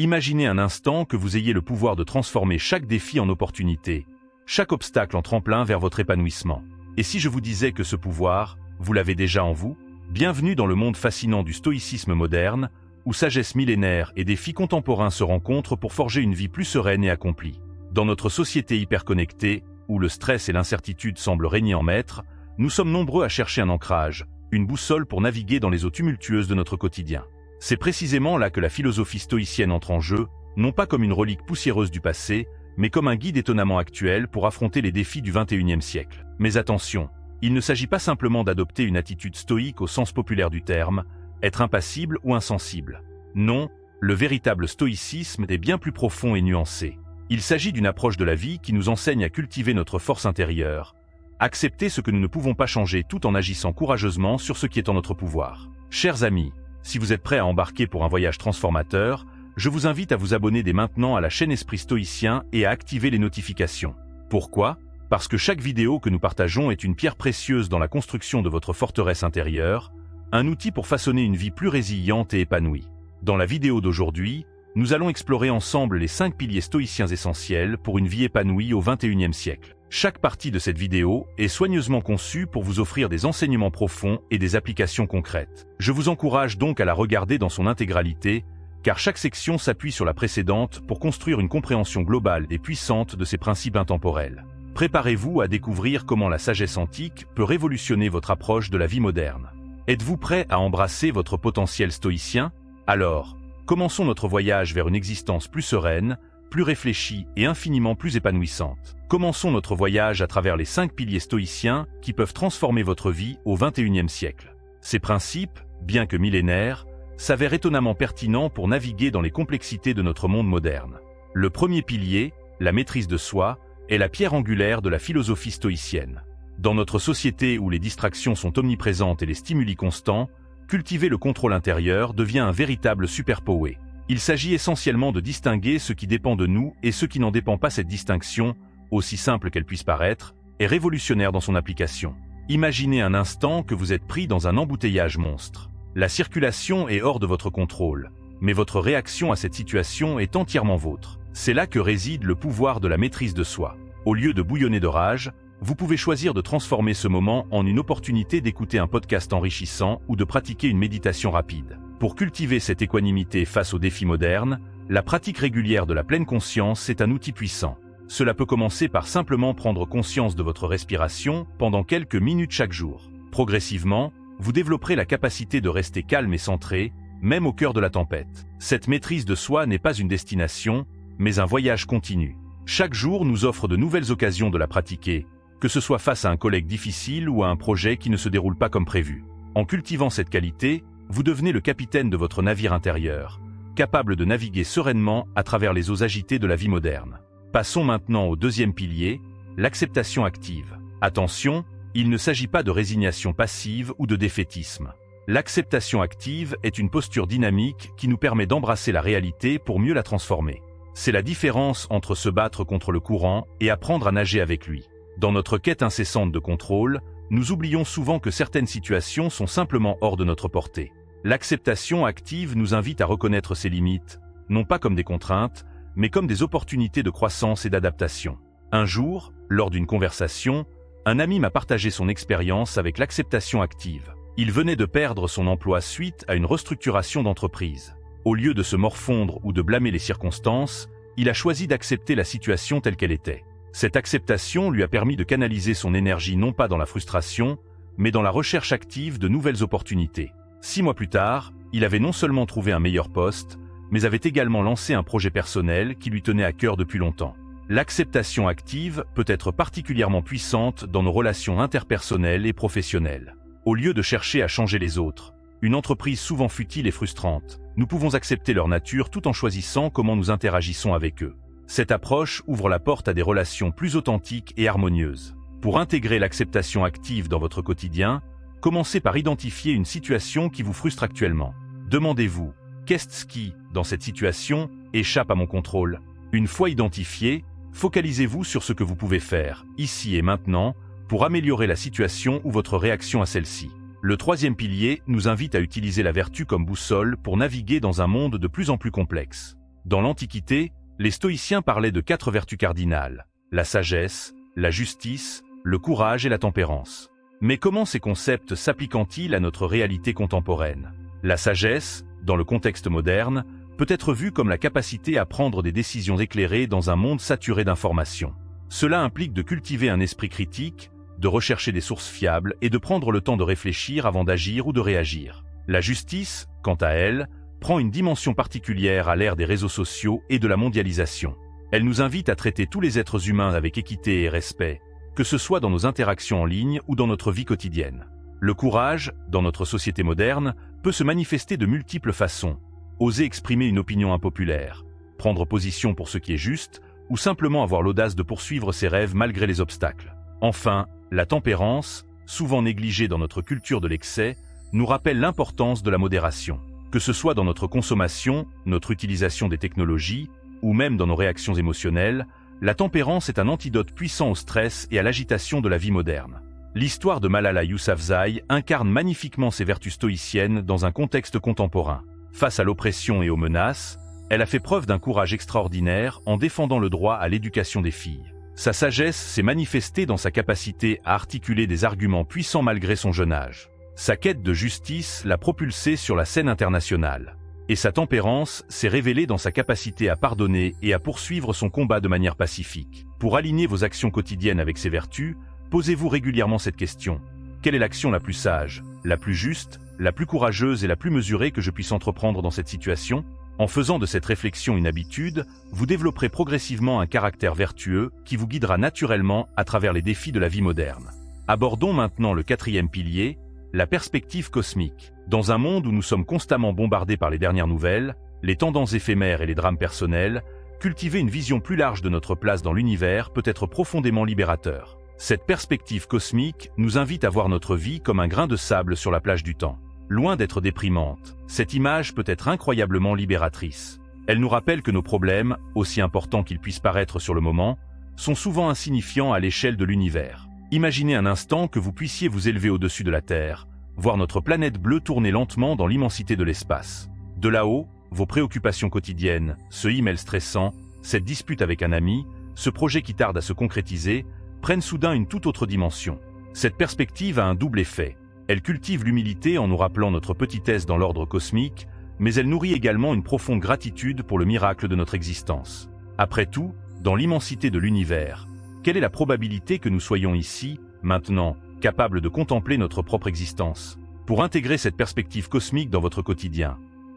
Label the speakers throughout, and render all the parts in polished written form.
Speaker 1: Imaginez un instant que vous ayez le pouvoir de transformer chaque défi en opportunité, chaque obstacle en tremplin vers votre épanouissement. Et si je vous disais que ce pouvoir, vous l'avez déjà en vous? Bienvenue dans le monde fascinant du stoïcisme moderne, où sagesse millénaire et défis contemporains se rencontrent pour forger une vie plus sereine et accomplie. Dans notre société hyperconnectée, où le stress et l'incertitude semblent régner en maître, nous sommes nombreux à chercher un ancrage, une boussole pour naviguer dans les eaux tumultueuses de notre quotidien. C'est précisément là que la philosophie stoïcienne entre en jeu, non pas comme une relique poussiéreuse du passé, mais comme un guide étonnamment actuel pour affronter les défis du XXIe siècle. Mais attention, il ne s'agit pas simplement d'adopter une attitude stoïque au sens populaire du terme, être impassible ou insensible. Non, le véritable stoïcisme est bien plus profond et nuancé. Il s'agit d'une approche de la vie qui nous enseigne à cultiver notre force intérieure, accepter ce que nous ne pouvons pas changer tout en agissant courageusement sur ce qui est en notre pouvoir. Chers amis, si vous êtes prêts à embarquer pour un voyage transformateur, je vous invite à vous abonner dès maintenant à la chaîne Esprit Stoïcien et à activer les notifications. Pourquoi? Parce que chaque vidéo que nous partageons est une pierre précieuse dans la construction de votre forteresse intérieure, un outil pour façonner une vie plus résiliente et épanouie. Dans la vidéo d'aujourd'hui, nous allons explorer ensemble les 5 piliers stoïciens essentiels pour une vie épanouie au XXIe siècle. Chaque partie de cette vidéo est soigneusement conçue pour vous offrir des enseignements profonds et des applications concrètes. Je vous encourage donc à la regarder dans son intégralité, car chaque section s'appuie sur la précédente pour construire une compréhension globale et puissante de ces principes intemporels. Préparez-vous à découvrir comment la sagesse antique peut révolutionner votre approche de la vie moderne. Êtes-vous prêt à embrasser votre potentiel stoïcien? Alors, commençons notre voyage vers une existence plus sereine, plus réfléchie et infiniment plus épanouissante. Commençons notre voyage à travers les 5 piliers stoïciens qui peuvent transformer votre vie au XXIe siècle. Ces principes, bien que millénaires, s'avèrent étonnamment pertinents pour naviguer dans les complexités de notre monde moderne. Le premier pilier, la maîtrise de soi, est la pierre angulaire de la philosophie stoïcienne. Dans notre société où les distractions sont omniprésentes et les stimuli constants, cultiver le contrôle intérieur devient un véritable superpower. Il s'agit essentiellement de distinguer ce qui dépend de nous et ce qui n'en dépend pas. Cette distinction, aussi simple qu'elle puisse paraître, est révolutionnaire dans son application. Imaginez un instant que vous êtes pris dans un embouteillage monstre. La circulation est hors de votre contrôle, mais votre réaction à cette situation est entièrement vôtre. C'est là que réside le pouvoir de la maîtrise de soi. Au lieu de bouillonner de rage, vous pouvez choisir de transformer ce moment en une opportunité d'écouter un podcast enrichissant ou de pratiquer une méditation rapide. Pour cultiver cette équanimité face aux défis modernes, la pratique régulière de la pleine conscience est un outil puissant. Cela peut commencer par simplement prendre conscience de votre respiration pendant quelques minutes chaque jour. Progressivement, vous développerez la capacité de rester calme et centré, même au cœur de la tempête. Cette maîtrise de soi n'est pas une destination, mais un voyage continu. Chaque jour nous offre de nouvelles occasions de la pratiquer, que ce soit face à un collègue difficile ou à un projet qui ne se déroule pas comme prévu. En cultivant cette qualité, vous devenez le capitaine de votre navire intérieur, capable de naviguer sereinement à travers les eaux agitées de la vie moderne. Passons maintenant au deuxième pilier, l'acceptation active. Attention, il ne s'agit pas de résignation passive ou de défaitisme. L'acceptation active est une posture dynamique qui nous permet d'embrasser la réalité pour mieux la transformer. C'est la différence entre se battre contre le courant et apprendre à nager avec lui. Dans notre quête incessante de contrôle, nous oublions souvent que certaines situations sont simplement hors de notre portée. L'acceptation active nous invite à reconnaître ses limites, non pas comme des contraintes, mais comme des opportunités de croissance et d'adaptation. Un jour, lors d'une conversation, un ami m'a partagé son expérience avec l'acceptation active. Il venait de perdre son emploi suite à une restructuration d'entreprise. Au lieu de se morfondre ou de blâmer les circonstances, il a choisi d'accepter la situation telle qu'elle était. Cette acceptation lui a permis de canaliser son énergie non pas dans la frustration, mais dans la recherche active de nouvelles opportunités. 6 mois plus tard, il avait non seulement trouvé un meilleur poste, mais avait également lancé un projet personnel qui lui tenait à cœur depuis longtemps. L'acceptation active peut être particulièrement puissante dans nos relations interpersonnelles et professionnelles. Au lieu de chercher à changer les autres, une entreprise souvent futile et frustrante, nous pouvons accepter leur nature tout en choisissant comment nous interagissons avec eux. Cette approche ouvre la porte à des relations plus authentiques et harmonieuses. Pour intégrer l'acceptation active dans votre quotidien, commencez par identifier une situation qui vous frustre actuellement. Demandez-vous, qu'est-ce qui, dans cette situation, échappe à mon contrôle? Une fois identifié, focalisez-vous sur ce que vous pouvez faire, ici et maintenant, pour améliorer la situation ou votre réaction à celle-ci. Le troisième pilier nous invite à utiliser la vertu comme boussole pour naviguer dans un monde de plus en plus complexe. Dans l'Antiquité, les stoïciens parlaient de 4 vertus cardinales: la sagesse, la justice, le courage et la tempérance. Mais comment ces concepts s'appliquent-ils à notre réalité contemporaine? La sagesse, dans le contexte moderne, peut être vue comme la capacité à prendre des décisions éclairées dans un monde saturé d'informations. Cela implique de cultiver un esprit critique, de rechercher des sources fiables et de prendre le temps de réfléchir avant d'agir ou de réagir. La justice, quant à elle, prend une dimension particulière à l'ère des réseaux sociaux et de la mondialisation. Elle nous invite à traiter tous les êtres humains avec équité et respect, que ce soit dans nos interactions en ligne ou dans notre vie quotidienne. Le courage, dans notre société moderne, peut se manifester de multiples façons. Oser exprimer une opinion impopulaire, prendre position pour ce qui est juste, ou simplement avoir l'audace de poursuivre ses rêves malgré les obstacles. Enfin, la tempérance, souvent négligée dans notre culture de l'excès, nous rappelle l'importance de la modération. Que ce soit dans notre consommation, notre utilisation des technologies, ou même dans nos réactions émotionnelles, la tempérance est un antidote puissant au stress et à l'agitation de la vie moderne. L'histoire de Malala Yousafzai incarne magnifiquement ces vertus stoïciennes dans un contexte contemporain. Face à l'oppression et aux menaces, elle a fait preuve d'un courage extraordinaire en défendant le droit à l'éducation des filles. Sa sagesse s'est manifestée dans sa capacité à articuler des arguments puissants malgré son jeune âge. Sa quête de justice l'a propulsée sur la scène internationale. Et sa tempérance s'est révélée dans sa capacité à pardonner et à poursuivre son combat de manière pacifique. Pour aligner vos actions quotidiennes avec ses vertus, posez-vous régulièrement cette question. Quelle est l'action la plus sage, la plus juste, la plus courageuse et la plus mesurée que je puisse entreprendre dans cette situation? En faisant de cette réflexion une habitude, vous développerez progressivement un caractère vertueux qui vous guidera naturellement à travers les défis de la vie moderne. Abordons maintenant le 4e pilier, la perspective cosmique. Dans un monde où nous sommes constamment bombardés par les dernières nouvelles, les tendances éphémères et les drames personnels, cultiver une vision plus large de notre place dans l'univers peut être profondément libérateur. Cette perspective cosmique nous invite à voir notre vie comme un grain de sable sur la plage du temps. Loin d'être déprimante, cette image peut être incroyablement libératrice. Elle nous rappelle que nos problèmes, aussi importants qu'ils puissent paraître sur le moment, sont souvent insignifiants à l'échelle de l'univers. Imaginez un instant que vous puissiez vous élever au-dessus de la Terre, voir notre planète bleue tourner lentement dans l'immensité de l'espace. De là-haut, vos préoccupations quotidiennes, ce email stressant, cette dispute avec un ami, ce projet qui tarde à se concrétiser, prennent soudain une toute autre dimension. Cette perspective a un double effet. Elle cultive l'humilité en nous rappelant notre petitesse dans l'ordre cosmique, mais elle nourrit également une profonde gratitude pour le miracle de notre existence. Après tout, dans l'immensité de l'univers, quelle est la probabilité que nous soyons ici, maintenant, capables de contempler notre propre existence? Pour intégrer cette perspective cosmique dans votre quotidien,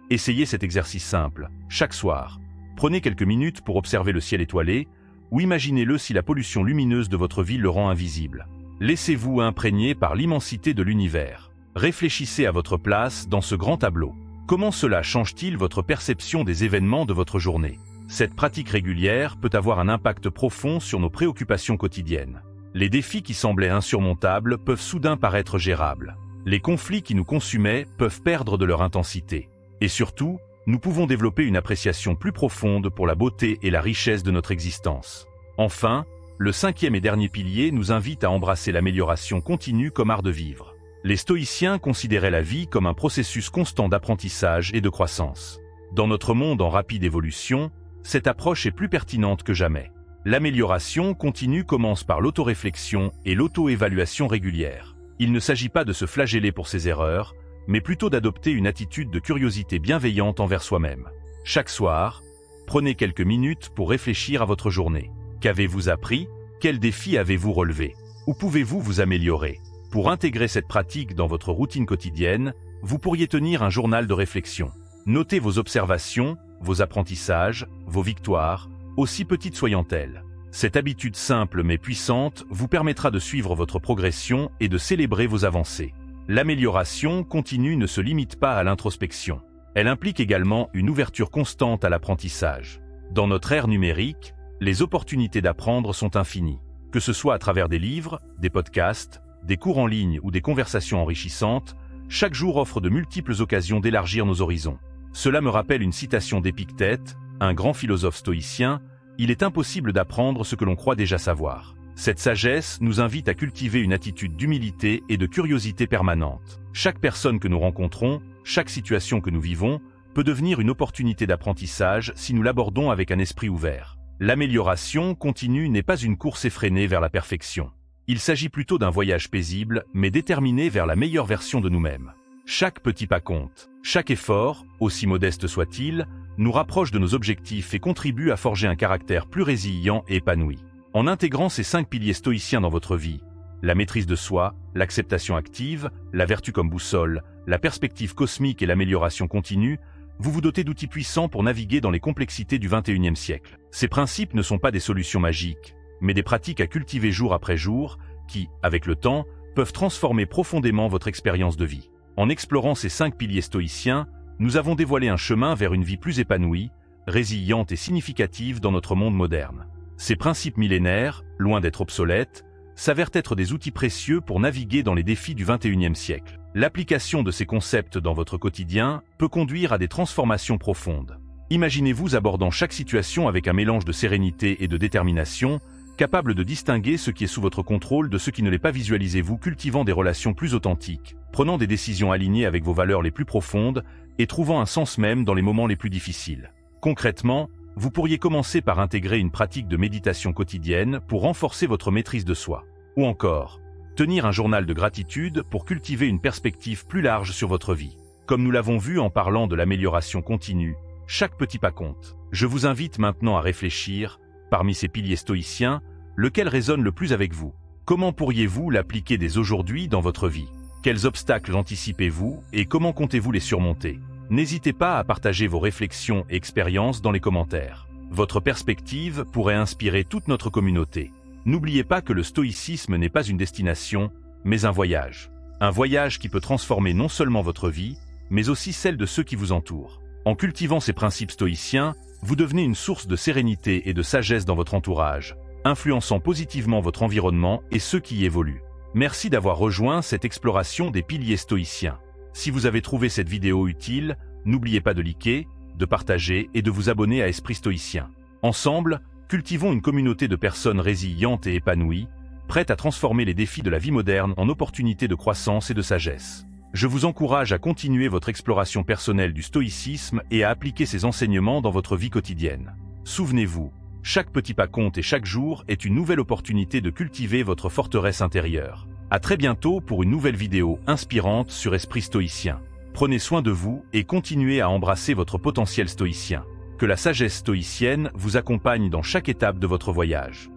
Speaker 1: essayez cet exercice simple. Chaque soir, prenez quelques minutes pour observer le ciel étoilé, ou imaginez-le si la pollution lumineuse de votre ville le rend invisible. Laissez-vous imprégner par l'immensité de l'univers. Réfléchissez à votre place dans ce grand tableau. Comment cela change-t-il votre perception des événements de votre journée? Cette pratique régulière peut avoir un impact profond sur nos préoccupations quotidiennes. Les défis qui semblaient insurmontables peuvent soudain paraître gérables. Les conflits qui nous consumaient peuvent perdre de leur intensité. Et surtout, nous pouvons développer une appréciation plus profonde pour la beauté et la richesse de notre existence. Enfin, le 5e et dernier pilier nous invite à embrasser l'amélioration continue comme art de vivre. Les stoïciens considéraient la vie comme un processus constant d'apprentissage et de croissance. Dans notre monde en rapide évolution, cette approche est plus pertinente que jamais. L'amélioration continue commence par l'autoréflexion et l'auto-évaluation régulière. Il ne s'agit pas de se flageller pour ses erreurs, mais plutôt d'adopter une attitude de curiosité bienveillante envers soi-même. Chaque soir, prenez quelques minutes pour réfléchir à votre journée. Qu'avez-vous appris? Quels défis avez-vous relevés? Où pouvez-vous vous améliorer? Pour intégrer cette pratique dans votre routine quotidienne, vous pourriez tenir un journal de réflexion. Notez vos observations, vos apprentissages, vos victoires, aussi petites soient-elles. Cette habitude simple mais puissante vous permettra de suivre votre progression et de célébrer vos avancées. L'amélioration continue ne se limite pas à l'introspection. Elle implique également une ouverture constante à l'apprentissage. Dans notre ère numérique, les opportunités d'apprendre sont infinies. Que ce soit à travers des livres, des podcasts, des cours en ligne ou des conversations enrichissantes, chaque jour offre de multiples occasions d'élargir nos horizons. Cela me rappelle une citation d'Épictète, un grand philosophe stoïcien: « Il est impossible d'apprendre ce que l'on croit déjà savoir ». Cette sagesse nous invite à cultiver une attitude d'humilité et de curiosité permanente. Chaque personne que nous rencontrons, chaque situation que nous vivons, peut devenir une opportunité d'apprentissage si nous l'abordons avec un esprit ouvert. L'amélioration continue n'est pas une course effrénée vers la perfection. Il s'agit plutôt d'un voyage paisible, mais déterminé vers la meilleure version de nous-mêmes. Chaque petit pas compte. Chaque effort, aussi modeste soit-il, nous rapproche de nos objectifs et contribue à forger un caractère plus résilient et épanoui. En intégrant ces 5 piliers stoïciens dans votre vie, la maîtrise de soi, l'acceptation active, la vertu comme boussole, la perspective cosmique et l'amélioration continue, vous vous dotez d'outils puissants pour naviguer dans les complexités du XXIe siècle. Ces principes ne sont pas des solutions magiques, mais des pratiques à cultiver jour après jour qui, avec le temps, peuvent transformer profondément votre expérience de vie. En explorant ces 5 piliers stoïciens, nous avons dévoilé un chemin vers une vie plus épanouie, résiliente et significative dans notre monde moderne. Ces principes millénaires, loin d'être obsolètes, s'avèrent être des outils précieux pour naviguer dans les défis du XXIe siècle. L'application de ces concepts dans votre quotidien peut conduire à des transformations profondes. Imaginez-vous abordant chaque situation avec un mélange de sérénité et de détermination, capable de distinguer ce qui est sous votre contrôle de ce qui ne l'est pas. Visualisez-vous cultivant des relations plus authentiques, prenant des décisions alignées avec vos valeurs les plus profondes et trouvant un sens même dans les moments les plus difficiles. Concrètement, vous pourriez commencer par intégrer une pratique de méditation quotidienne pour renforcer votre maîtrise de soi. Ou encore, tenir un journal de gratitude pour cultiver une perspective plus large sur votre vie. Comme nous l'avons vu en parlant de l'amélioration continue, chaque petit pas compte. Je vous invite maintenant à réfléchir, parmi ces piliers stoïciens, lequel résonne le plus avec vous? Comment pourriez-vous l'appliquer dès aujourd'hui dans votre vie? Quels obstacles anticipez-vous et comment comptez-vous les surmonter? N'hésitez pas à partager vos réflexions et expériences dans les commentaires. Votre perspective pourrait inspirer toute notre communauté. N'oubliez pas que le stoïcisme n'est pas une destination, mais un voyage. Un voyage qui peut transformer non seulement votre vie, mais aussi celle de ceux qui vous entourent. En cultivant ces principes stoïciens, vous devenez une source de sérénité et de sagesse dans votre entourage, influençant positivement votre environnement et ceux qui y évoluent. Merci d'avoir rejoint cette exploration des piliers stoïciens. Si vous avez trouvé cette vidéo utile, n'oubliez pas de liker, de partager et de vous abonner à Esprit Stoïcien. Ensemble, cultivons une communauté de personnes résilientes et épanouies, prêtes à transformer les défis de la vie moderne en opportunités de croissance et de sagesse. Je vous encourage à continuer votre exploration personnelle du stoïcisme et à appliquer ces enseignements dans votre vie quotidienne. Souvenez-vous, chaque petit pas compte et chaque jour est une nouvelle opportunité de cultiver votre forteresse intérieure. À très bientôt pour une nouvelle vidéo inspirante sur Esprit Stoïcien. Prenez soin de vous et continuez à embrasser votre potentiel stoïcien. Que la sagesse stoïcienne vous accompagne dans chaque étape de votre voyage.